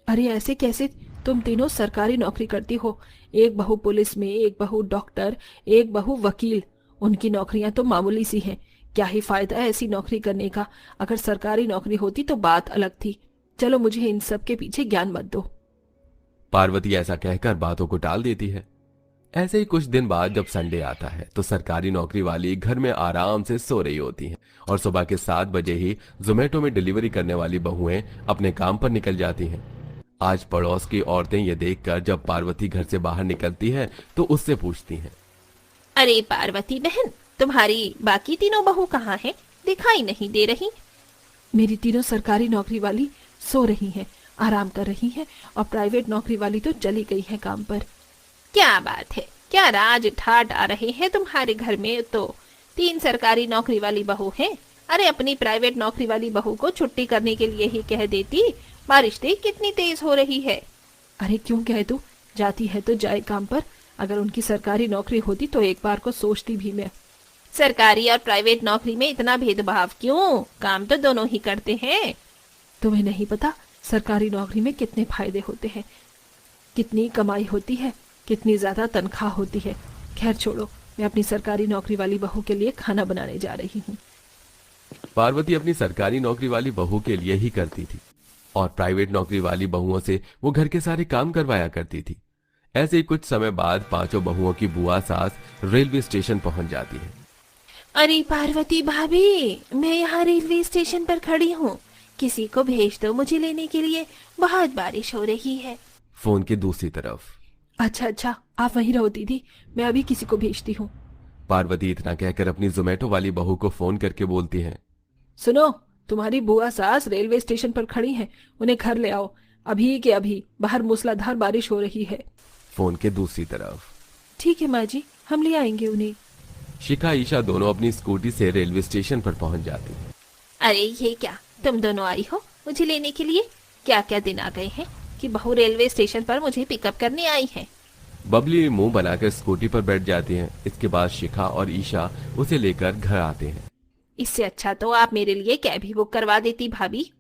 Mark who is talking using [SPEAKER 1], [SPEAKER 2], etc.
[SPEAKER 1] अरे ऐसे कैसे? तुम तीनों सरकारी नौकरी करती हो। एक बहू पुलिस में, एक बहू डॉक्टर, एक बहू वकील। उनकी नौकरियां तो मामूली सी हैं। क्या ही फायदा है ऐसी नौकरी करने का। अगर सरकारी नौकरी होती तो बात अलग थी। चलो, मुझे इन सब के पीछे ज्ञान मत दो।
[SPEAKER 2] पार्वती ऐसा कहकर बातों को टाल देती है। ऐसे ही कुछ दिन बाद जब संडे आता है तो सरकारी नौकरी वाली घर में आराम से सो रही होती हैं और सुबह के 7 बजे ही जोमेटो में डिलीवरी करने वाली बहुएं अपने काम पर निकल जाती हैं। आज पड़ोस की औरतें ये देखकर जब पार्वती घर से बाहर निकलती है तो उससे पूछती हैं।
[SPEAKER 3] अरे पार्वती बहन, तुम्हारी बाकी तीनों बहू कहाँ हैं? दिखाई नहीं दे रही।
[SPEAKER 1] मेरी तीनों सरकारी नौकरी वाली सो रही हैं, आराम कर रही हैं। और प्राइवेट नौकरी वाली तो चली गई है काम पर।
[SPEAKER 3] क्या बात है, क्या राज ठाट आ रहे हैं तुम्हारे घर में। तो 3 सरकारी नौकरी वाली बहू हैं। अरे अपनी प्राइवेट नौकरी वाली बहू को छुट्टी करने के लिए ही कह देती। बारिश देख कितनी तेज हो रही है।
[SPEAKER 1] अरे क्यों कह दूं? जाती है तो जाए काम पर। अगर उनकी सरकारी नौकरी होती तो एक बार को सोचती भी मैं।
[SPEAKER 3] सरकारी और प्राइवेट नौकरी में इतना भेदभाव क्यों? काम तो दोनों ही करते हैं।
[SPEAKER 1] तुम्हें नहीं पता सरकारी नौकरी में कितने फायदे होते हैं, कितनी कमाई होती है, कितनी ज्यादा तनख्वाह होती है। खैर छोड़ो, मैं अपनी सरकारी नौकरी वाली बहू के लिए खाना बनाने जा रही हूँ।
[SPEAKER 2] पार्वती अपनी सरकारी नौकरी वाली बहू के लिए ही करती थी और प्राइवेट नौकरी वाली बहुओं से वो घर के सारे काम करवाया करती थी। ऐसे ही कुछ समय बाद पांचों बहुओं की बुआ सास रेलवे स्टेशन पहुंच जाती है।
[SPEAKER 3] अरे पार्वती भाभी, मैं यहाँ रेलवे स्टेशन पर खड़ी हूँ। किसी को भेज दो मुझे लेने के लिए, बहुत बारिश हो रही है।
[SPEAKER 2] फोन की दूसरी तरफ
[SPEAKER 1] अच्छा अच्छा, आप वहीं रहो दीदी, मैं अभी किसी को भेजती हूँ।
[SPEAKER 2] पार्वती इतना कहकर अपनी जोमेटो वाली बहू को फोन करके बोलती है।
[SPEAKER 1] सुनो, तुम्हारी बुआ सास रेलवे स्टेशन पर खड़ी हैं, उन्हें घर ले आओ। अभी के अभी, बाहर मूसलाधार बारिश हो रही है।
[SPEAKER 2] फोन के दूसरी तरफ
[SPEAKER 1] ठीक है माँ जी, हम ले आएंगे उन्हें।
[SPEAKER 2] शिखा ईशा दोनों अपनी स्कूटी से रेलवे स्टेशन पर पहुंच जाती है।
[SPEAKER 3] अरे ये क्या, तुम दोनों आई हो मुझे लेने के लिए? क्या क्या दिन आ गए हैं कि बहू रेलवे स्टेशन पर मुझे पिकअप करने आई है।
[SPEAKER 2] बबली मुंह बनाकर स्कूटी पर बैठ जाती है। इसके बाद शिखा और ईशा उसे लेकर घर आते हैं।
[SPEAKER 3] इससे अच्छा तो आप मेरे लिए कैब ही बुक करवा देती भाभी।